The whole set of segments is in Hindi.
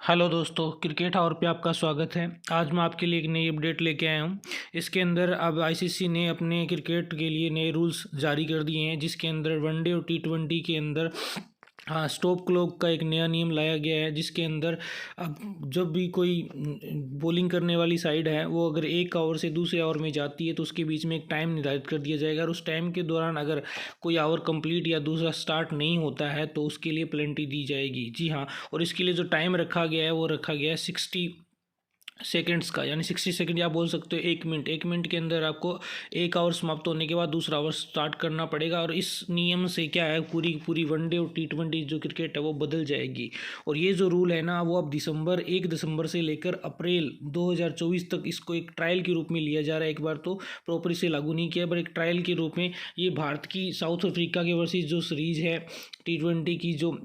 हेलो दोस्तों, क्रिकेट आवर पे आपका स्वागत है। आज मैं आपके लिए एक नई अपडेट लेके आया हूँ। इसके अंदर अब आईसीसी ने अपने क्रिकेट के लिए नए रूल्स जारी कर दिए हैं, जिसके अंदर वनडे और टी20 के अंदर स्टॉप क्लॉक का एक नया नियम लाया गया है। जिसके अंदर अब जब भी कोई बॉलिंग करने वाली साइड है, वो अगर एक ओवर से दूसरे ओवर में जाती है तो उसके बीच में एक टाइम निर्धारित कर दिया जाएगा, और उस टाइम के दौरान अगर कोई ओवर कंप्लीट या दूसरा स्टार्ट नहीं होता है तो उसके लिए पेनल्टी दी जाएगी। जी हाँ, और इसके लिए जो टाइम रखा गया है वो रखा गया है 60 सेकेंड्स का, यानी 60 सेकेंड या बोल सकते हो 1 मिनट। 1 मिनट के अंदर आपको एक आवर समाप्त होने के बाद दूसरा आवर स्टार्ट करना पड़ेगा। और इस नियम से क्या है, पूरी पूरी वनडे और टी20 जो क्रिकेट है वो बदल जाएगी। और ये जो रूल है ना, वो अब 1 दिसंबर से लेकर अप्रैल 2024 तक इसको एक ट्रायल के रूप में लिया जा रहा है। एक बार तो प्रॉपर इसे लागू नहीं किया, पर एक ट्रायल के रूप में ये भारत की साउथ अफ्रीका के वर्सेस जो सीरीज है टी20 की, जो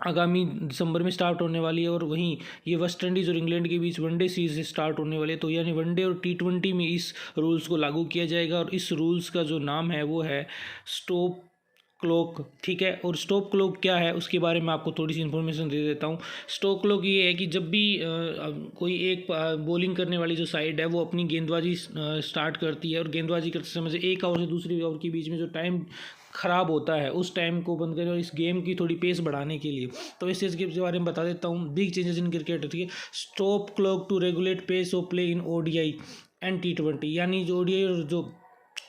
आगामी दिसंबर में स्टार्ट होने वाली है, और वहीं ये वेस्ट इंडीज़ और इंग्लैंड के बीच वनडे सीरीज स्टार्ट होने वाली है, तो यानी वनडे और टी20 में इस रूल्स को लागू किया जाएगा। और इस रूल्स का जो नाम है वो है स्टॉप क्लॉक। ठीक है, और स्टॉप क्लॉक क्या है उसके बारे में आपको थोड़ी सी इन्फॉर्मेशन दे देता हूँ। स्टॉप क्लॉक ये है कि जब भी कोई एक बॉलिंग करने वाली जो साइड है वो अपनी गेंदबाजी स्टार्ट करती है, और गेंदबाजी करते समय से एक ओवर से दूसरी ओवर के बीच में जो टाइम ख़राब होता है उस टाइम को बंद करें, और इस गेम की थोड़ी पेस बढ़ाने के लिए। तो इस चीज़ के बारे में बता देता हूँ। Big changes in cricket. ठीक है, stop clock to regulate pace of play in ODI and टी20, यानी जो ओडीआई और जो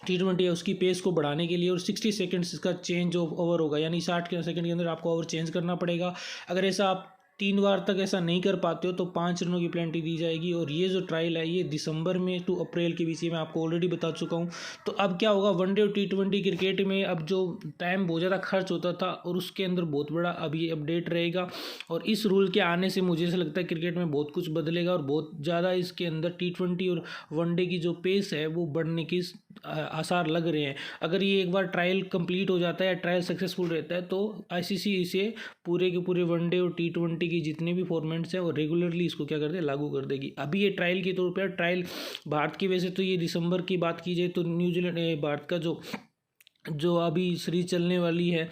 टी20 है उसकी पेस को बढ़ाने के लिए। और 60 सेकेंड्स का चेंज ऑफ ओवर होगा, यानी 60 सेकेंड के अंदर आपको ओवर चेंज करना पड़ेगा। अगर ऐसा आप 3 बार तक ऐसा नहीं कर पाते हो तो 5 रनों की पेनल्टी दी जाएगी। और ये जो ट्रायल है ये दिसंबर में टू अप्रैल के बीच में आपको ऑलरेडी बता चुका हूँ। तो अब क्या होगा, वनडे और टी20 क्रिकेट में अब जो टाइम बहुत ज़्यादा खर्च होता था, और उसके अंदर बहुत बड़ा अब ये अपडेट रहेगा। और इस रूल के आने से मुझे ऐसा लगता है क्रिकेट में बहुत कुछ बदलेगा, और बहुत ज़्यादा इसके अंदर टी20 और वनडे की जो पेस है वो बढ़ने की आसार लग रहे हैं। अगर ये एक बार ट्रायल कंप्लीट हो जाता है, ट्रायल सक्सेसफुल रहता है, तो आईसीसी इसे पूरे के पूरे वनडे और टी20 की जितने भी फॉर्मेट्स हैं और रेगुलरली इसको क्या कर दे, लागू कर देगी। अभी ये ट्रायल के तौर पर ट्रायल भारत की, वैसे तो ये दिसंबर की बात की जाए तो न्यूजीलैंड भारत का जो जो अभी सीरीज चलने वाली है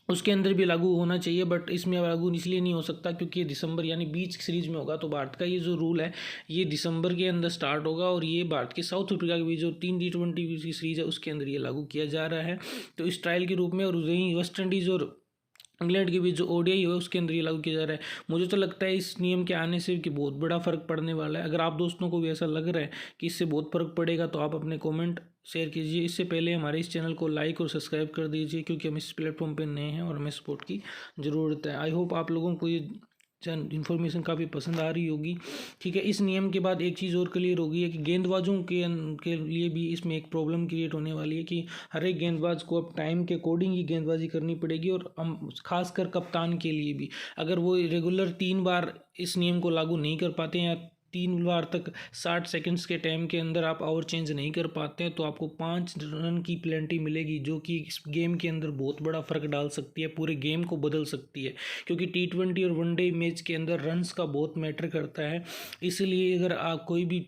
उसके अंदर भी लागू होना चाहिए, बट इसमें लागू इसलिए नहीं हो सकता क्योंकि ये दिसंबर यानी बीच सीरीज में होगा। तो भारत का ये जो रूल है ये दिसंबर के अंदर स्टार्ट होगा, और ये भारत के साउथ अफ्रीका के बीच जो 3 टी20 की सीरीज है उसके अंदर ये लागू किया जा रहा है, तो इस ट्रायल के रूप में। और वहीं वेस्ट इंडीज़ और इंग्लैंड के बीच जो ओडीआई है उसके अंदर ये लागू किया जा रहा है। मुझे तो लगता है इस नियम के आने से कि बहुत बड़ा फ़र्क पड़ने वाला है। अगर आप दोस्तों को भी ऐसा लग रहा है कि इससे बहुत फ़र्क पड़ेगा तो आप अपने कमेंट शेयर कीजिए। इससे पहले हमारे इस चैनल को लाइक और सब्सक्राइब कर दीजिए, क्योंकि हम इस प्लेटफॉर्म पे नए हैं और हमें सपोर्ट की ज़रूरत है। आई होप आप लोगों को ये इन्फॉर्मेशन काफ़ी पसंद आ रही होगी। ठीक है, इस नियम के बाद एक चीज़ और क्लियर होगी है कि गेंदबाजों के लिए भी इसमें एक प्रॉब्लम क्रिएट होने वाली है कि हर एक गेंदबाज को अब टाइम के अकॉर्डिंग ही गेंदबाजी करनी पड़ेगी। और हम खासकर कप्तान के लिए भी, अगर वो रेगुलर 3 बार इस नियम को लागू नहीं कर पाते हैं, या 3 बार तक 60 सेकंड्स के टाइम के अंदर आप ओवर चेंज नहीं कर पाते हैं, तो आपको 5 रन की पेनल्टी मिलेगी, जो कि इस गेम के अंदर बहुत बड़ा फ़र्क डाल सकती है, पूरे गेम को बदल सकती है। क्योंकि टी20 और वनडे मैच के अंदर रन्स का बहुत मैटर करता है। इसलिए अगर आप कोई भी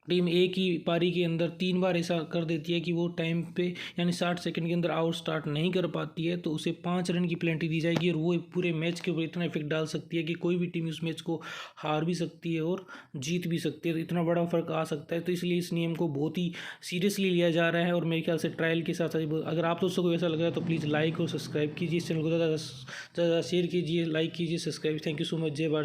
टीम एक ही पारी के अंदर 3 बार ऐसा कर देती है कि वो टाइम पे यानी 60 सेकंड के अंदर आउट स्टार्ट नहीं कर पाती है, तो उसे 5 रन की पेनल्टी दी जाएगी। और वो पूरे मैच के ऊपर इतना इफेक्ट डाल सकती है कि कोई भी टीम उस मैच को हार भी सकती है और जीत भी सकती है। तो इतना बड़ा फ़र्क आ सकता है, तो इसलिए इस नियम को बहुत ही सीरियसली लिया जा रहा है। और मेरे ख्याल से ट्रायल के साथ साथ अगर आप दोस्तों को ऐसा लग रहा है तो प्लीज़ लाइक और सब्सक्राइब कीजिए, इस चैनल को ज़्यादा ज़्यादा शेयर कीजिए, लाइक कीजिए, subscribe. Thank you so much. जय भारत।